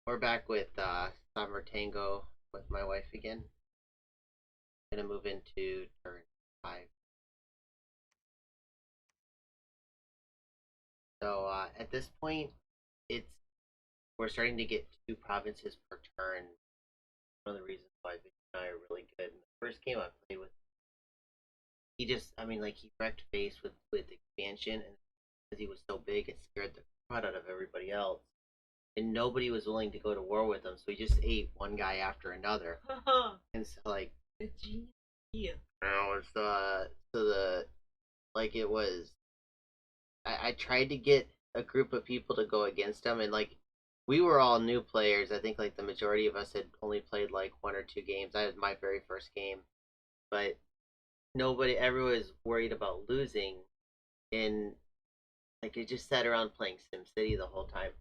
We're back with Somber Tango with my wife again. Gonna move into turn 5. So at this point, it's we're starting to get 2 provinces per turn. One of the reasons why Vic and I are really good. In the first game I played with, he just, I mean, like he wrecked face with expansion, and because he was so big, it scared the crud out of everybody else, and nobody was willing to go to war with him. So he just ate one guy after another, and so like, Yeah. now it's so the like it was I tried to get a group of people to go against him, and like we were all new players. I think like the majority of us had only played like 1 or 2 games. I had my very first game, but everyone was worried about losing, and like it just sat around playing SimCity the whole time.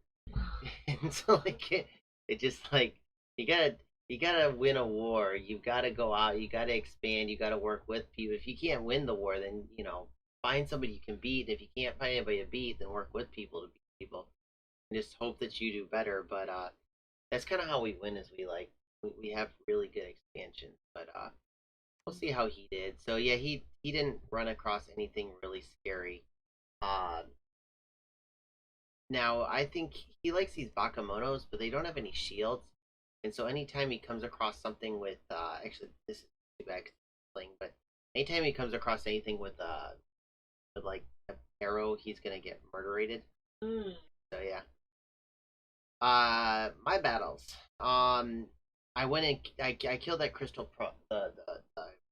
And so like it just like you gotta you gotta win a war. You gotta go out. You gotta expand. You gotta work with people. If you can't win the war, then find somebody you can beat. If you can't find anybody to beat, then work with people to beat people. And just hope that you do better. But that's kind of how we win. Is we have really good expansion. But we'll see how he did. So yeah, he didn't run across anything really scary. Um, Now, I think he likes these Bakamonos, but they don't have any shields. And so anytime he comes across something with, actually, this is too bad 'cause it's playing, but anytime he comes across anything with like an arrow, he's gonna get murderated. Mm. So yeah. My battles. I went and I killed that the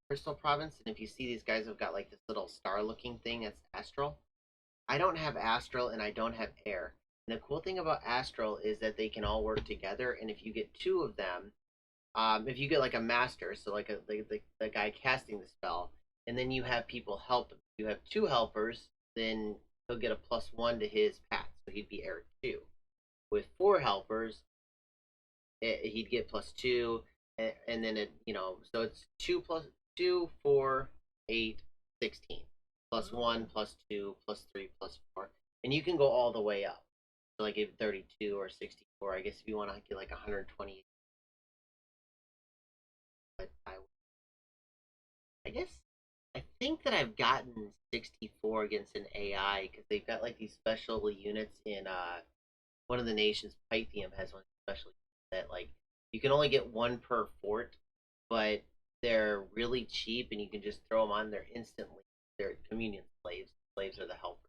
crystal province, and if you see these guys have got like this little star looking thing, that's astral. I don't have astral and I don't have air. And the cool thing about astral is that they can all work together. And if you get 2 of them, if you get like a master, so like the guy casting the spell, and then you have people help him. You have 2 helpers, then he'll get a +1 to his path, so he'd be air 2. With 4 helpers, he'd get +2, and then so it's 2 plus 2, 4, 8, 16, +1, +2, +3, +4, and you can go all the way up. So like if 32 or 64, I guess if you want to get like 120, but I guess I think that I've gotten 64 against an AI because they've got like these special units in one of the nations. Pythium has one special that like you can only get 1 per fort, but they're really cheap and you can just throw them on there instantly. They're communion slaves. Slaves are the helpers.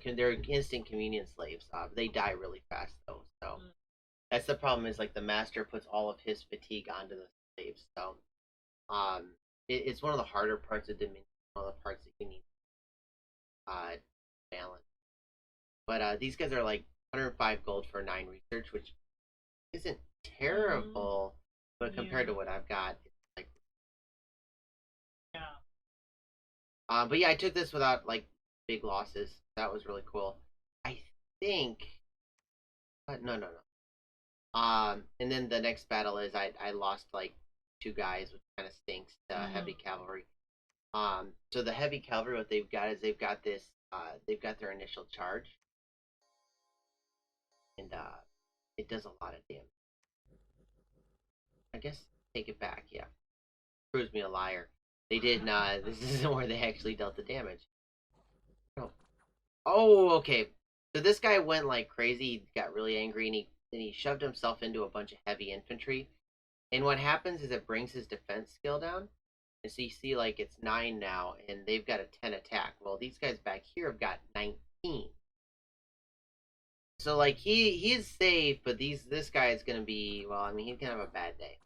They're instant communion slaves. They die really fast though. So that's the problem. Is like the master puts all of his fatigue onto the slaves. So it's one of the harder parts of Dominion. One of the parts that you need uh, balance. But these guys are like 105 gold for 9 research, which isn't terrible, but compared to what I've got, it's like. Yeah. But yeah, I took this without like big losses. That was really cool. I think. But no, no, no. And then the next battle is I lost like 2 guys, which kind of stinks. Heavy cavalry. So the heavy cavalry, what they've got is they've got this. They've got their initial charge, and it does a lot of damage. I guess take it back. Yeah, proves me a liar. They did not. This isn't where they actually dealt the damage. No. Oh, okay. So this guy went like crazy. He got really angry, and he shoved himself into a bunch of heavy infantry. And what happens is it brings his defense skill down. And so you see, like it's 9 now, and they've got a 10 attack. Well, these guys back here have got 19. So like he's safe, but this guy is gonna be, well. I mean, he's gonna have a bad day.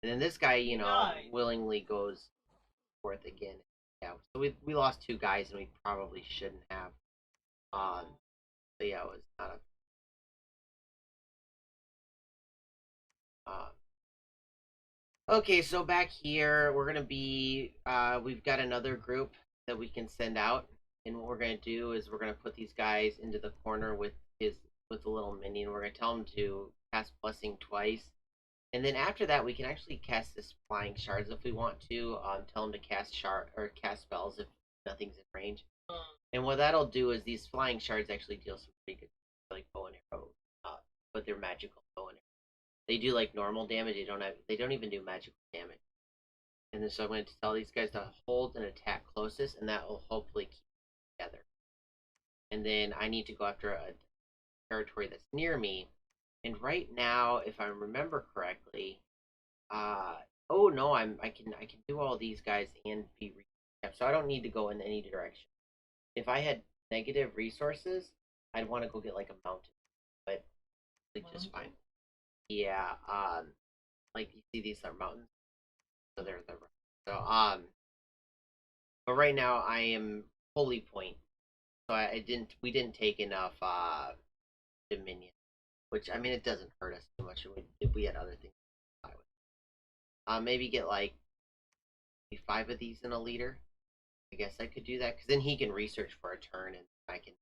And then this guy, willingly goes forth again. Yeah. So we lost 2 guys, and we probably shouldn't have. Um. So yeah, it was not a. Okay, so back here we're gonna be. We've got another group that we can send out, and what we're gonna do is we're gonna put these guys into the corner with the little minion. We're gonna tell them to cast blessing twice. And then after that, we can actually cast this flying shards if we want to. Tell them to cast cast spells if nothing's in range. And what that'll do is these flying shards actually deal some pretty good, like bow and arrow but they're magical. They do like normal damage. They don't even do magical damage. And then so I'm going to tell these guys to hold and attack closest, and that will hopefully keep them together. And then I need to go after a territory that's near me. And right now, if I remember correctly, uh oh no, I can do all these guys and be recapped, so I don't need to go in any direction. If I had negative resources, I'd want to go get like a mountain, but it's just fine. Yeah, like you see, these are mountains, so they're the so but right now I am holy point, so I didn't we didn't take enough dominion, which I mean it doesn't hurt us too much if we had other things to buy with. Maybe get like 5 of these in a leader. I guess I could do that because then he can research for a turn and I can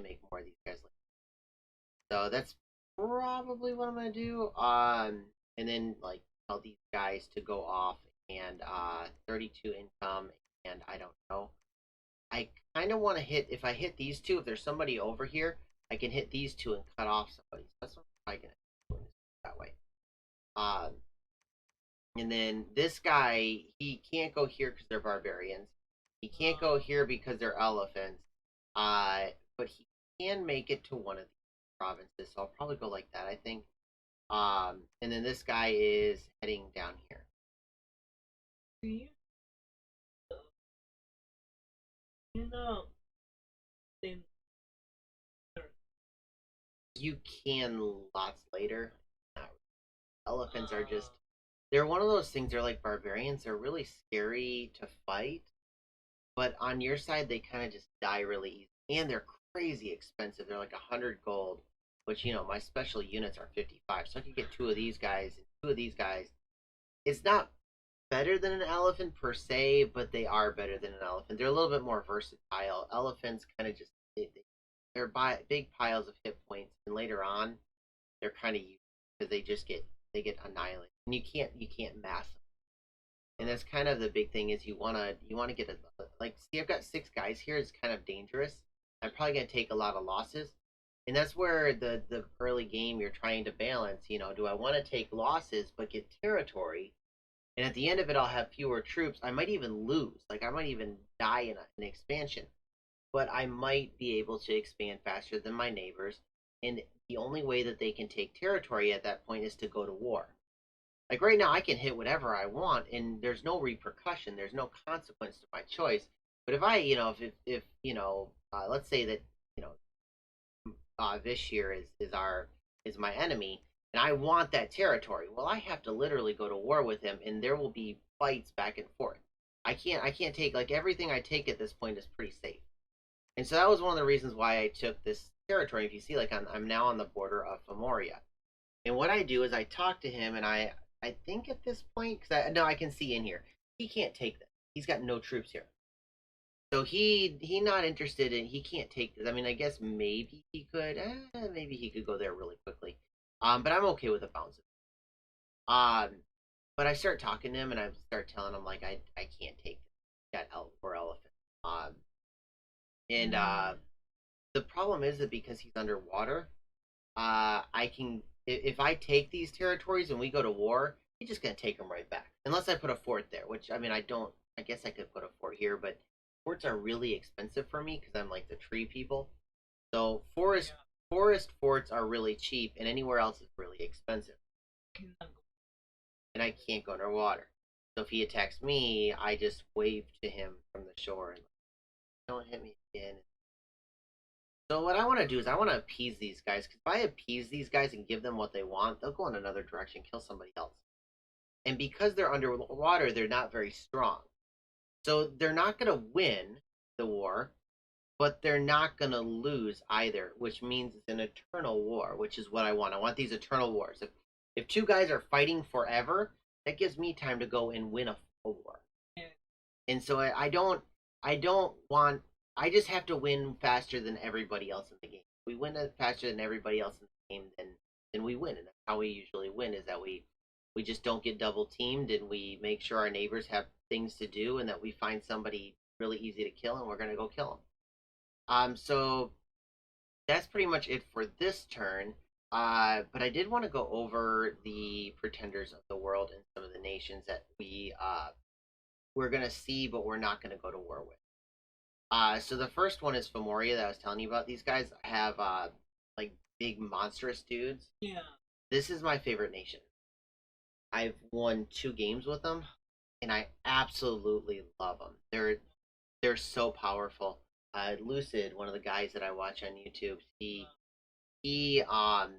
make more of these guys. So that's probably what I'm gonna do. And then like tell these guys to go off and 32 income, and I don't know. I kind of want to hit if I hit these two. If there's somebody over here, I can hit these two and cut off somebody. So that's what I'm probably gonna do that way. Um, and then this guy, he can't go here because they're barbarians. He can't go here because they're elephants. But he can make it to one of these provinces, so I'll probably go like that, I think. And then this guy is heading down here. You know, then You can lots later. Elephants are just, they're one of those things, they're like barbarians. They're really scary to fight, but on your side, they kind of just die really easy. And they're crazy expensive. They're like 100 gold, which, my special units are 55. So I could get 2 of these guys and 2 of these guys. It's not better than an elephant per se, but they are better than an elephant. They're a little bit more versatile. Elephants kind of just they're big piles of hit points, and later on they're kind of useless because they get annihilated, and you can't mass them. And that's kind of the big thing is you wanna get like see I've got 6 guys here. It's kind of dangerous. I'm probably gonna take a lot of losses, and that's where the early game you're trying to balance. Do I want to take losses but get territory? And at the end of it, I'll have fewer troops. I might even lose. Like, I might even die in an expansion. But I might be able to expand faster than my neighbors. And the only way that they can take territory at that point is to go to war. Like, right now, I can hit whatever I want, and there's no repercussion. There's no consequence to my choice. But if I, let's say that, you know, Vishir is my enemy, and I want that territory. Well, I have to literally go to war with him, and there will be fights back and forth. I can't take like everything I take at this point is pretty safe, and so that was one of the reasons why I took this territory. If you see, like I'm now on the border of Femoria, and what I do is I talk to him, and I think at this point because I can see in here he can't take this. He's got no troops here. So he not interested in he can't take this. I mean, I guess maybe he could maybe he could go there really quickly. But I'm okay with a bounce. Um, but I start talking to him and I start telling him like I can't take that or elephant. And the problem is that because he's underwater, I can if I take these territories and we go to war, he's just gonna take them right back. Unless I put a fort there, which I mean I don't. I guess I could put a fort here, but forts are really expensive for me because I'm like the tree people. So forest forts are really cheap, and anywhere else is really expensive. And I can't go underwater. So if he attacks me, I just wave to him from the shore and don't hit me again. So what I want to do is I want to appease these guys because if I appease these guys and give them what they want, they'll go in another direction, kill somebody else. And because they're underwater, they're not very strong. So they're not going to win the war, but they're not going to lose either, which means it's an eternal war, which is what I want. I want these eternal wars. If 2 guys are fighting forever, that gives me time to go and win a war. And so I don't want I just have to win faster than everybody else in the game. If we win faster than everybody else in the game, then we win, and that's how we usually win. Is that we just don't get double teamed, and we make sure our neighbors have things to do, and that we find somebody really easy to kill, and we're gonna go kill them. So that's pretty much it for this turn. But I did want to go over the pretenders of the world and some of the nations that we're gonna see, but we're not gonna go to war with. So the first one is Femoria that I was telling you about. These guys have like big monstrous dudes. Yeah. This is my favorite nation. I've won 2 games with them, and I absolutely love them. They're so powerful. Lucid, one of the guys that I watch on YouTube, he um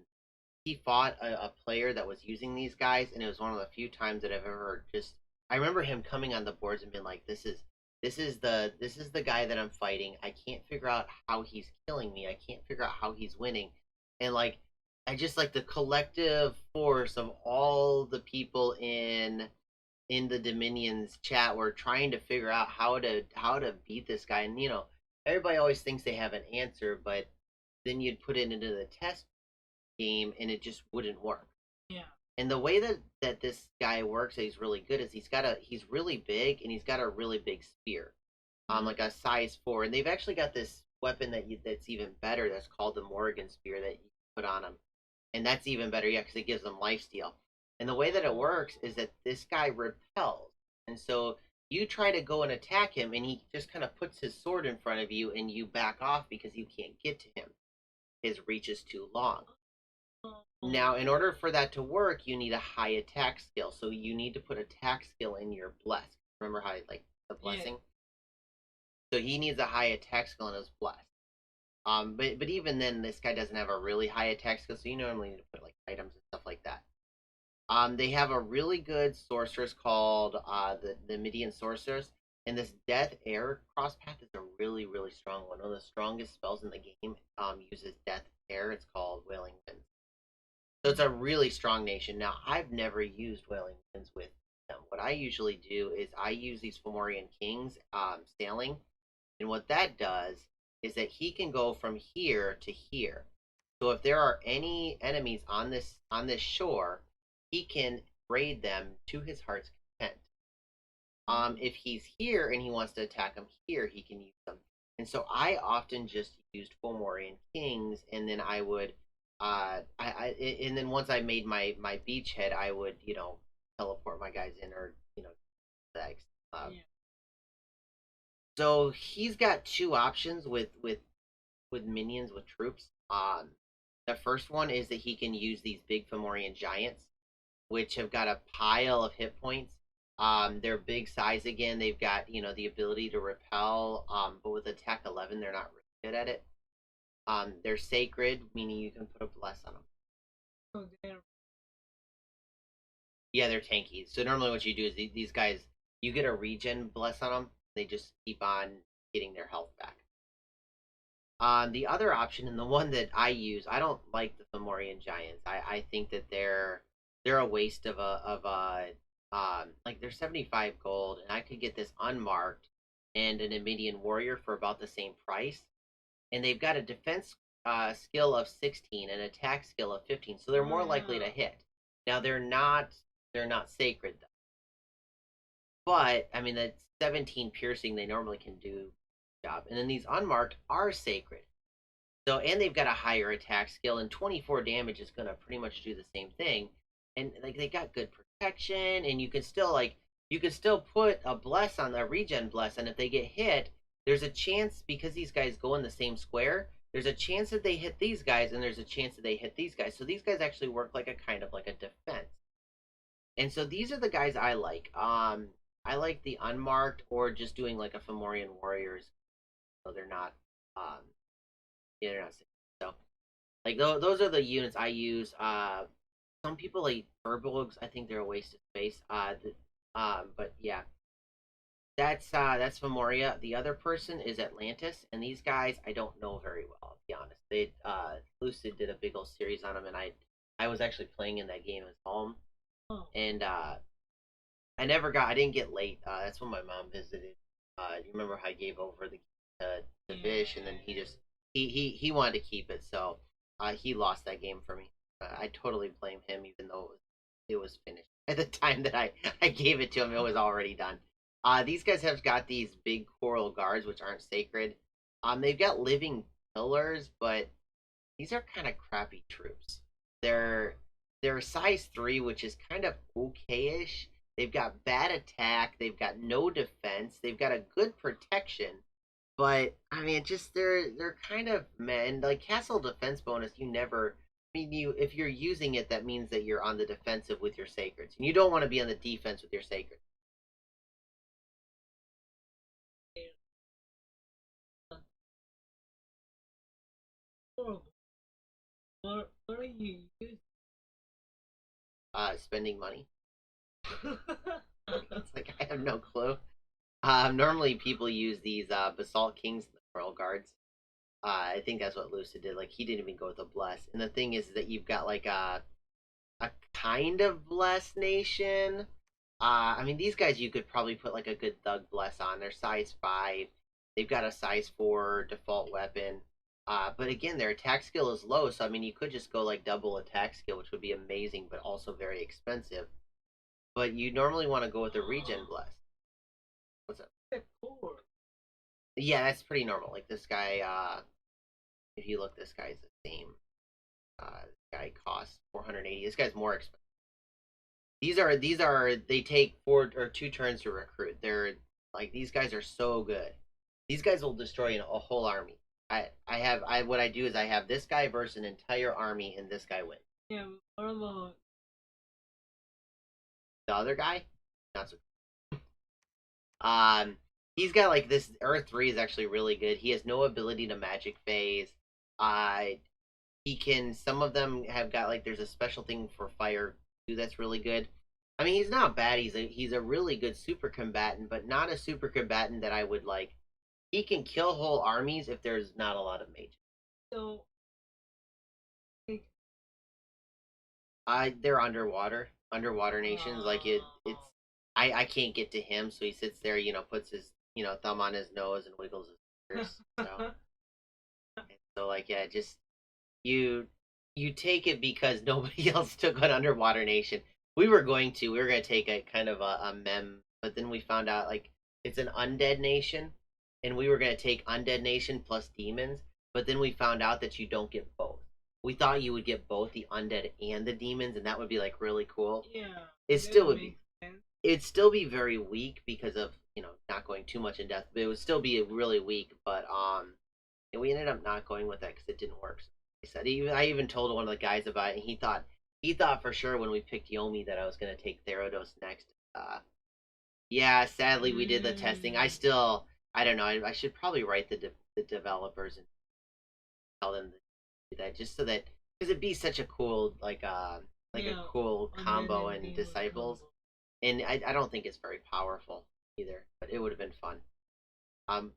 he fought a player that was using these guys, and it was one of the few times that I've ever just. I remember him coming on the boards and being like, "This is the guy that I'm fighting. I can't figure out how he's killing me. I can't figure out how he's winning," and like, I just like the collective force of all the people in the Dominions chat were trying to figure out how to beat this guy, and everybody always thinks they have an answer, but then you'd put it into the test game and it just wouldn't work. Yeah. And the way that this guy works, that he's really good, is he's really big and he's got a really big spear, like a size 4. And they've actually got this weapon that's even better. That's called the Morrigan spear that you put on him, and that's even better, yeah, because it gives them lifesteal. And the way that it works is that this guy repels, and so you try to go and attack him, and he just kind of puts his sword in front of you, and you back off because you can't get to him. His reach is too long. Now, in order for that to work, you need a high attack skill. So you need to put attack skill in your bless. Remember how like the blessing? Yeah. So he needs a high attack skill in his bless. But even then, this guy doesn't have a really high attack skill, so you normally need to put like items and stuff like that. They have a really good sorceress called the Midian sorceress, and this Death Air cross path is a really really strong one. One of the strongest spells in the game. Uses Death Air. It's called Wailing Winds. So it's a really strong nation. Now, I've never used Wailing Winds with them. What I usually do is I use these Fomorian Kings sailing, and what that does is that he can go from here to here. So if there are any enemies on this shore, he can raid them to his heart's content. If he's here and he wants to attack them here, he can use them. And so I often just used Fomorian Kings, and then I would and then once I made my beachhead, I would teleport my guys in, or that. Yeah. So he's got 2 options with minions with troops. The first one is that he can use these big Fomorian giants, which have got a pile of hit points. They're big size again. They've got the ability to repel. But with attack 11, they're not really good at it. They're sacred, meaning you can put a bless on them. Oh, damn. Yeah, they're tanky. So normally what you do is these guys, you get a regen bless on them. They just keep on getting their health back. The other option, and the one that I use, I don't like the Fomorian Giants. I think that they're a waste of a like they're 75 gold, and I could get this unmarked and an Emidian warrior for about the same price. And they've got a defense skill of 16 and attack skill of 15, so they're more likely to hit. Now they're not sacred though. But I mean, that 17 piercing they normally can do job, and then these unmarked are sacred. So, and they've got a higher attack skill, and 24 damage is gonna pretty much do the same thing. And like they got good protection, and you can still put a bless on a regen bless, and if they get hit, there's a chance, because these guys go in the same square, there's a chance that they hit these guys, and there's a chance that they hit these guys. So these guys actually work like a kind of like a defense. And so these are the guys I like. I like the unmarked, or just doing like a Fomorian warriors. So they're not yeah, they're not. So like those are the units I use. Some people like Furbolgs. I think they're a waste of space. But yeah, that's Memoria. The other person is Atlantis, and these guys I don't know very well. I'll be honest. They Lucid did a big old series on them, and I was actually playing in that game at home, and I didn't get late. That's when my mom visited. You remember how I gave over the fish, and then he wanted to keep it, so he lost that game for me. I totally blame him, even though it was finished at the time that I gave it to him. It was already done. These guys have got these big coral guards, which aren't sacred. They've got living pillars, but these are kind of crappy troops. They're they're size 3, which is kind of okay-ish. They've got bad attack. They've got no defense. They've got a good protection. But I mean, just they're kind of men like castle defense bonus. You never. I mean, you if you're using it, that means that you're on the defensive with your sacreds, and you don't want to be on the defense with your sacred. Horrible. What are you using? Spending money. It's like I have no clue. Normally people use these basalt kings and the royal guards. I think that's what Lucid did. Like he didn't even go with a bless. And the thing is that you've got like a kind of bless nation. I mean these guys you could probably put like a good thug bless on. They're size 5. They've got a size 4 default weapon. But again, their attack skill is low, so I mean you could just go like double attack skill, which would be amazing, but also very expensive. But you normally want to go with a regen bless. What's up? Yeah, that's pretty normal. Like this guy, if you look, this guy's the same. This guy costs 480. This guy's more expensive. These are they take 4 or 2 turns to recruit. They're like these guys are so good. These guys will destroy a whole army. I what I do is I have this guy versus an entire army, and this guy wins. Yeah, what about The other guy, not so. Um, he's got like this Earth 3 is actually really good. He has no ability to magic phase. Uh, he can. Some of them have got like there's a special thing for fire too that's really good. I mean, he's not bad. He's a really good super combatant, but not a super combatant that I would like. He can kill whole armies if there's not a lot of mages. so? They're underwater nations. Like it's I can't get to him, so he sits there, puts his thumb on his nose and wiggles his ears. So like yeah, just you you take it because nobody else took an underwater nation. We were going to take a kind of a mem, but then we found out like it's an undead nation, and we were gonna take undead nation plus demons, but then we found out that you don't get both. We thought you would get both the undead and the demons, and that would be like really cool. Yeah, It still would be. sense. It'd still be very weak because of not going too much in depth, but it would still be really weak. But and we ended up not going with that because it didn't work. So I even told one of the guys about it, and he thought for sure when we picked Yomi that I was gonna take Therados next. Yeah, sadly we did the testing. I don't know. I should probably write the developers and tell them to do that just so that because it'd be such a cool like a Yeah, cool combo unlimited in demon disciples, combo. and I don't think it's very powerful either, but it would have been fun. Um,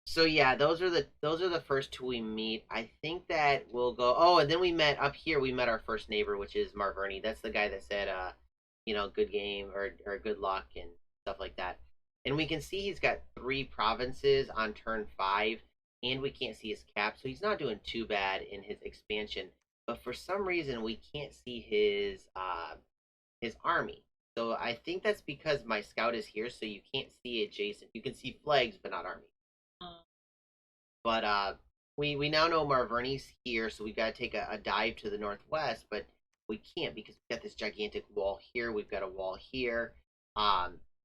so yeah, those are the first two we meet. I think that we'll go. Oh, and then we met up here. We met our first neighbor, which is Marverni. That's the guy that said, good game or good luck and stuff like that. And we can see he's got 3 provinces on turn 5, and we can't see his cap, so he's not doing too bad in his expansion. But for some reason, we can't see his army. So I think that's because my scout is here, so you can't see adjacent. You can see flags, but not army. Uh, But we now know Marverni's here, so we've got to take a dive to the northwest, but we can't because we've got this gigantic wall here. We've got a wall here.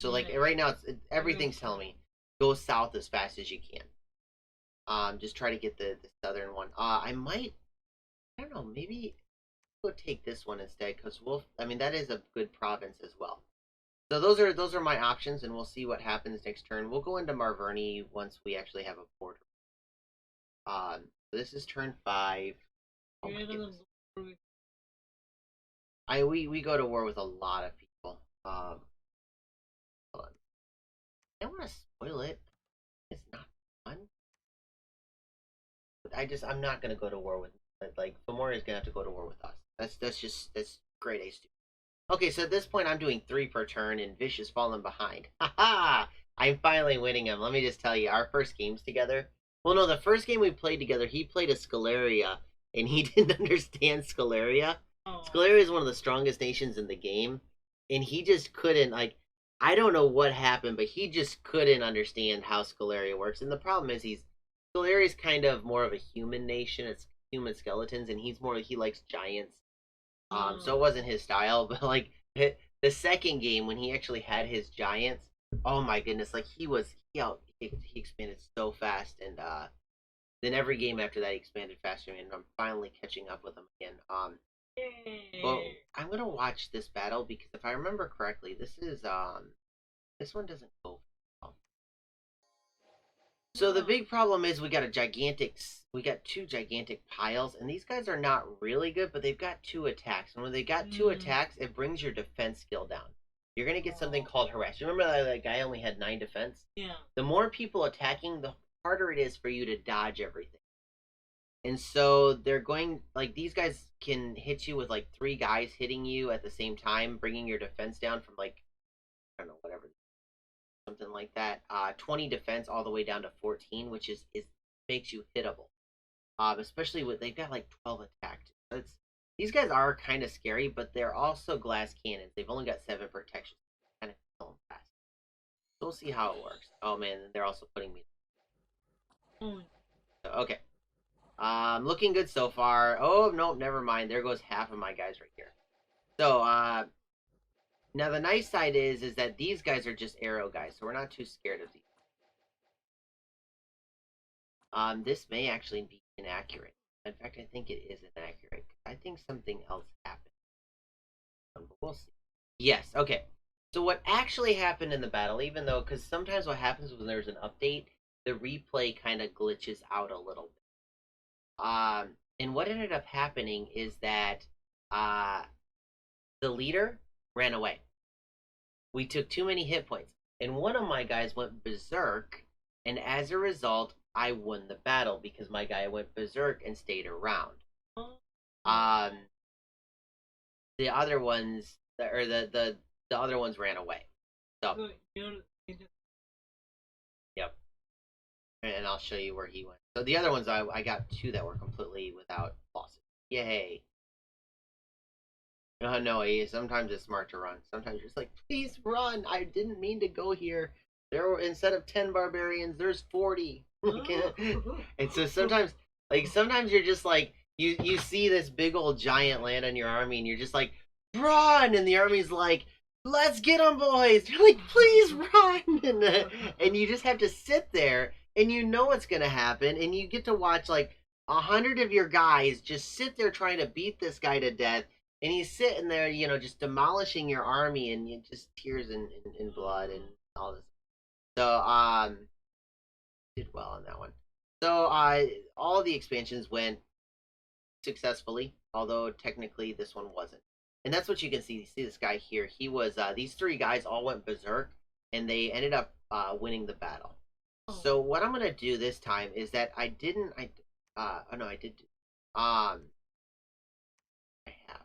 So like yeah, right now, everything's telling me go south as fast as you can. Just try to get the southern one. I don't know, maybe go take this one instead because I mean that is a good province as well. So those are my options, and we'll see what happens next turn. We'll go into Marverni once we actually have a border. So this is turn 5. Oh my you're gonna goodness. go with We go to war with a lot of people. Hold on. I don't want to spoil it. It's not fun. But I'm not gonna go to war with like Fomoria's gonna have to go to war with us. That's great ace. Okay, so at this point I'm doing 3 per turn, and Vish is falling behind. Haha! I'm finally winning him. Let me just tell you, our first games together. Well, no, the first game we played together, he played a Scalaria, and he didn't understand Scalaria. oh, Scalaria is one of the strongest nations in the game, and he just couldn't like. I don't know what happened, but he just couldn't understand how Scalaria works. And the problem is, Scalaria is kind of more of a human nation. It's human skeletons, and he likes giants. So it wasn't his style, but like the second game when he actually had his giants, oh my goodness, like he expanded so fast, and then every game after that he expanded faster, and I'm finally catching up with him again. Well, Yay. I'm gonna watch this battle because if I remember correctly, this one doesn't go well. So the Wow. big problem is we got two gigantic piles, and these guys are not really good, but they've got two attacks. And when they got two Mm. attacks, it brings your defense skill down. You're gonna get something Oh. called harass. You remember that guy only had 9 defense? Yeah. The more people attacking, the harder it is for you to dodge everything. And so they're going like these guys can hit you with like 3 guys hitting you at the same time, bringing your defense down from like I don't know whatever something like that. 20 defense all the way down to 14, which is makes you hittable. Especially with they've got like 12 attack. It's these guys are kind of scary, but they're also glass cannons. They've only got 7 protection. Kind of kill them fast. So we'll see how it works. Oh man, they're also putting me. Oh. Okay. Looking good so far. Oh no, never mind. There goes half of my guys right here. So now the nice side is that these guys are just arrow guys, so we're not too scared of these. This may actually be inaccurate. In fact, I think it is inaccurate. I think something else happened. But we'll see. Yes, okay. So what actually happened in the battle, even though, because sometimes what happens when there's an update, the replay kind of glitches out a little bit. And what ended up happening is that uh, the leader ran away. We took too many hit points. And one of my guys went berserk, and as a result, I won the battle because my guy went berserk and stayed around. Um, the other ones, or the other ones ran away. So, So you're yep. And I'll show you where he went. So the other ones, I got 2 that were completely without losses. Yay. No, sometimes it's smart to run. Sometimes you're just like, please run. I didn't mean to go here. There were instead of 10 barbarians, there's 40. And so sometimes you're just like you see this big old giant land on your army, and you're just like, run, and the army's like, let's get them, boys. You're like, please run, and you just have to sit there, and you know what's gonna happen, and you get to watch like 100 of your guys just sit there trying to beat this guy to death, and he's sitting there, just demolishing your army, and you just tears and blood and all this. So did well on that one. So all the expansions went successfully, although technically this one wasn't. And that's what you can see. You see this guy here. He was these 3 guys all went berserk, and they ended up winning the battle. So what I'm gonna do this time is that I didn't. Oh no, I did. I have.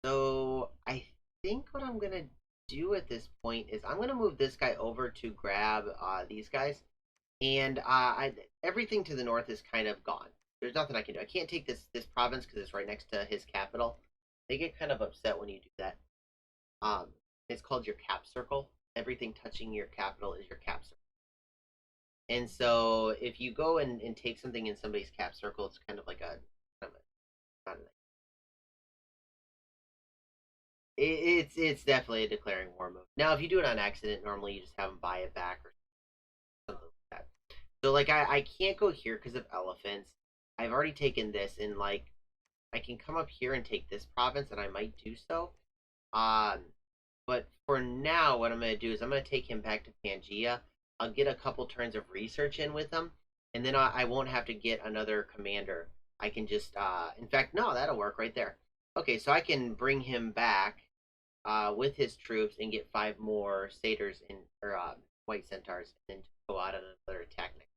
So I think what I'm gonna do at this point is I'm gonna move this guy over to grab these guys, and everything to the north is kind of gone. There's nothing I can do. I can't take this province because it's right next to his capital. They get kind of upset when you do that. Um, it's called your cap circle. Everything touching your capital is your cap circle. And so if you go and take something in somebody's cap circle, it's kind of like not a it's definitely a declaring war move. Now, if you do it on accident, normally you just have them buy it back or something like that. So like I can't go here because of elephants. I've already taken this, and like I can come up here and take this province, and I might do so. Um, but for now, what I'm gonna do is I'm gonna take him back to Pangea. I'll get a couple turns of research in with him, and then I won't have to get another commander. I can just, in fact, no, that'll work right there. Okay, so I can bring him back with his troops and get 5 more satyrs or white centaurs, and then go out on another attack next.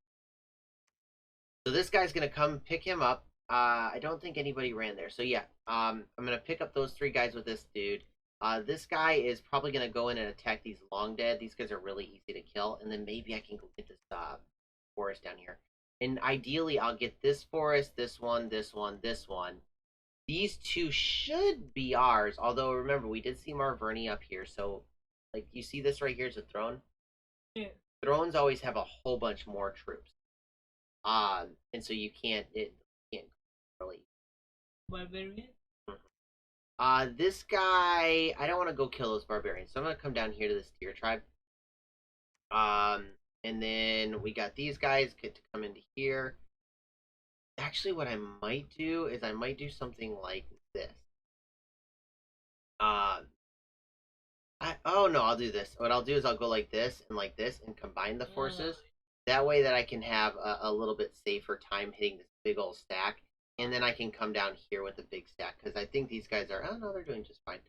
So this guy's gonna come pick him up. I don't think anybody ran there. So yeah, I'm gonna pick up those 3 guys with this dude. This guy is probably gonna go in and attack these long dead. These guys are really easy to kill, and then maybe I can go get this forest down here. And ideally, I'll get this forest, this one, this one, this one. These 2 should be ours. Although remember, we did see Marverni up here, so like you see this right here is a throne. yeah. Thrones always have a whole bunch more troops. And so you can't really. Barbarian. This guy, I don't want to go kill those barbarians, so I'm gonna come down here to this deer tribe. Um, and then we got these guys get to come into here. Actually, what I might do is I might do something like this. Uh, oh no, I'll do this. What I'll do is I'll go like this and combine the forces. That way that I can have a little bit safer time hitting this big old stack. And then I can come down here with a big stack because I think these guys are, oh no, they're doing just fine.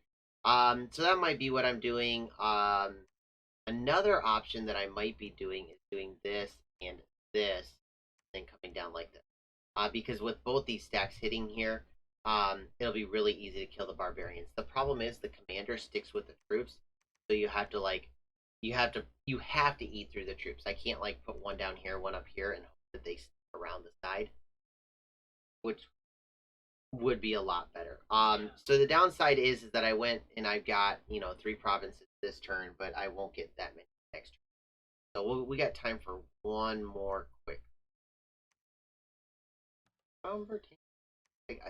So that might be what I'm doing. Another option that I might be doing is doing this and this, and coming down like this. Because with both these stacks hitting here, it'll be really easy to kill the barbarians. The problem is the commander sticks with the troops, so you have to you have to eat through the troops. I can't like put one down here, one up here, and hope that they stick around the side, which would be a lot better. So the downside is that I went and I've got 3 provinces this turn, but I won't get that many next turn. So we got time for one more quick.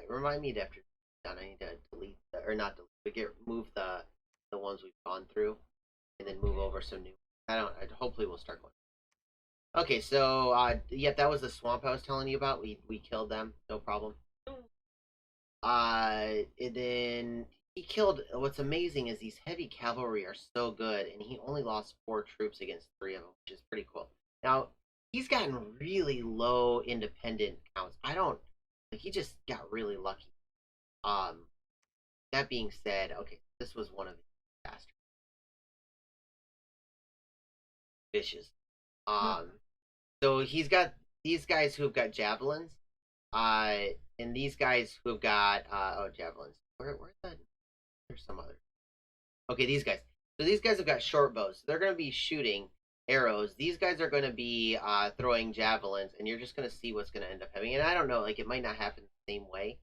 Remind me after done, I need to delete or not delete, but move the ones we've gone through, and then move over some new. I don't. Hopefully, we'll start going. Okay, so yep, that was the swamp I was telling you about. We killed them, no problem. And then he killed. What's amazing is these heavy cavalry are so good, and he only lost 4 troops against 3 of them, which is pretty cool. Now he's gotten really low independent counts. I don't. Like, he just got really lucky. Um, that being said, okay, this was one of the faster fishes. Um, so he's got these guys who have got javelins, uh, and these guys who have got javelins. Where's that? There's some other. Okay, these guys. So these guys have got short bows. So they're going to be shooting arrows. These guys are going to be throwing javelins, and you're just going to see what's going to end up having. And I don't know, like it might not happen the same way,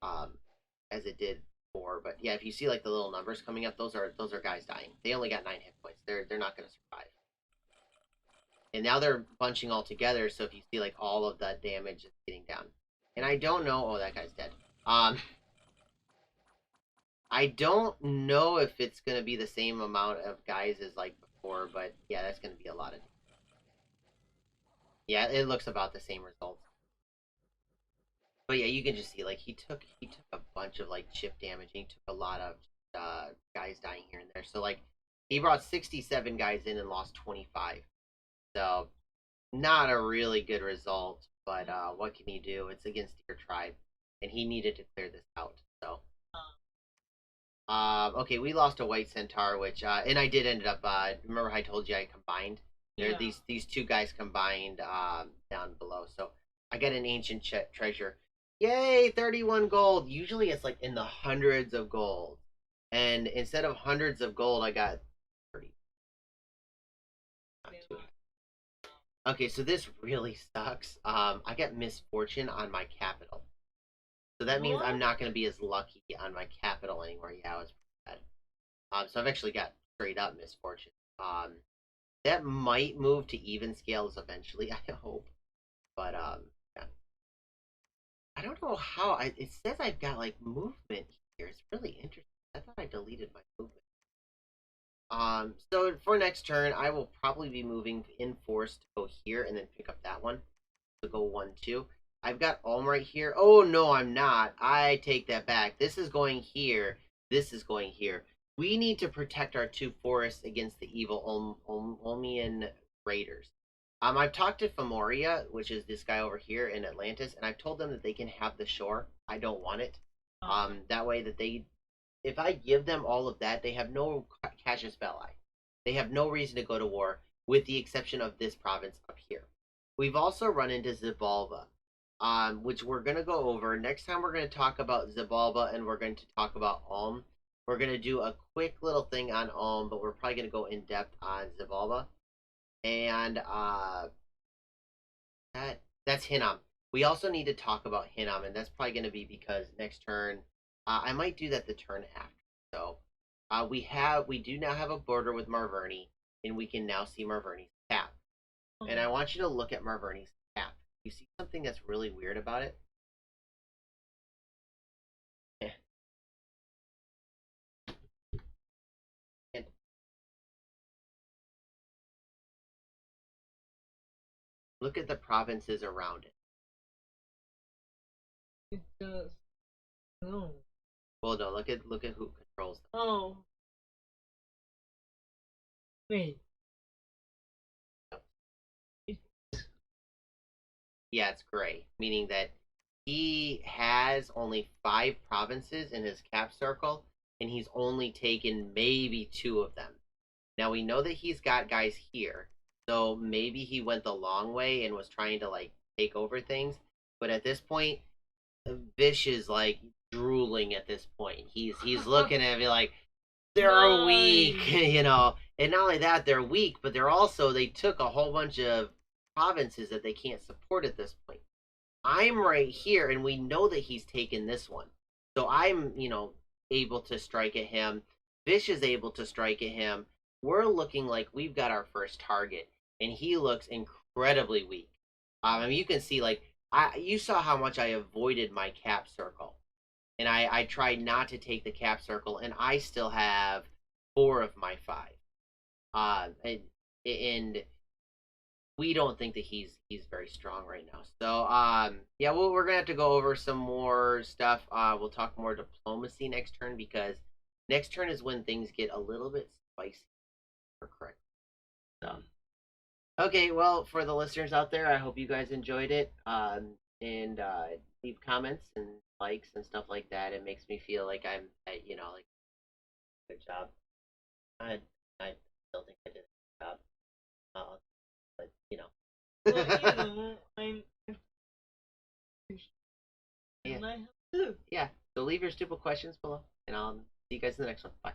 um, as it did before. But yeah, if you see like the little numbers coming up, those are guys dying. They only got 9 hit points. They're not going to survive. And now they're bunching all together. So if you see like all of that damage is getting down, and I don't know. Oh, that guy's dead. I don't know if it's going to be the same amount of guys as like before, but yeah, that's going to be a lot of. Yeah, it looks about the same results. But yeah, you can just see like he took a bunch of like chip damage. And he took a lot of guys dying here and there. So like he brought 67 guys in and lost 25. So not a really good result. But what can you do? It's against your tribe, and he needed to clear this out. So okay, we lost a white centaur, which and I did end up. Remember how I told you I combined? There, these 2 guys combined down below. So I got an ancient treasure. Yay, 31 gold. Usually it's like in the hundreds of gold, and instead of hundreds of gold, I got 30. Not too high. Okay, so this really sucks. I got misfortune on my capital, so that means I'm not going to be as lucky on my capital anymore. Yeah, it was pretty bad. So I've actually got straight up misfortune. That might move to even scales eventually, I hope. But yeah. I don't know how. It says I've got like movement here. It's really interesting. I thought I deleted my movement. So for next turn, I will probably be moving in force to go here and then pick up that one. So go 1, 2. I've got Ulm right here. Oh no, I'm not. I take that back. This is going here. This is going here. We need to protect our 2 forests against the evil Ulmian raiders. I've talked to Femoria, which is this guy over here in Atlantis, and I've told them that they can have the shore. I don't want it. That way that if I give them all of that, they have no casus belli. They have no reason to go to war, with the exception of this province up here. We've also run into Xibalba, which we're going to go over. Next time we're going to talk about Xibalba, and we're going to talk about Ulm. We're going to do a quick little thing on Ulm, but we're probably going to go in depth on Xibalba. And that's Hinnom. We also need to talk about Hinnom, and that's probably going to be because next turn, I might do that the turn after. So we do now have a border with Marverni, and we can now see Marverni's cap. And I want you to look at Marverni's cap. You see something that's really weird about it? Look at the provinces around it. It does. No. Well, no, look at who controls them. Oh. Wait. It, Yeah, it's gray, meaning that he has only 5 provinces in his cap circle, and he's only taken maybe 2 of them. Now we know that he's got guys here, so maybe he went the long way and was trying to like take over things. But at this point, Vish is like drooling. At this point, he's looking at me like they're weak, Why? you know. And not only that, they're weak, but they took a whole bunch of provinces that they can't support at this point. I'm right here, and we know that he's taken this one. So I'm, able to strike at him. Fish is able to strike at him. We're looking like we've got our first target, and he looks incredibly weak. I mean, you can see, like, you saw how much I avoided my cap circle, and I tried not to take the cap circle, and I still have 4 of my 5. And we don't think that he's very strong right now. So yeah, we're gonna have to go over some more stuff. We'll talk more diplomacy next turn because next turn is when things get a little bit spicy. Correct. So okay, well for the listeners out there, I hope you guys enjoyed it. And leave comments and likes and stuff like that. It makes me feel like like good job. I still think I did a good job. But well, I'm. yeah. And I have to. Yeah. So leave your stupid questions below, and I'll see you guys in the next one. Bye.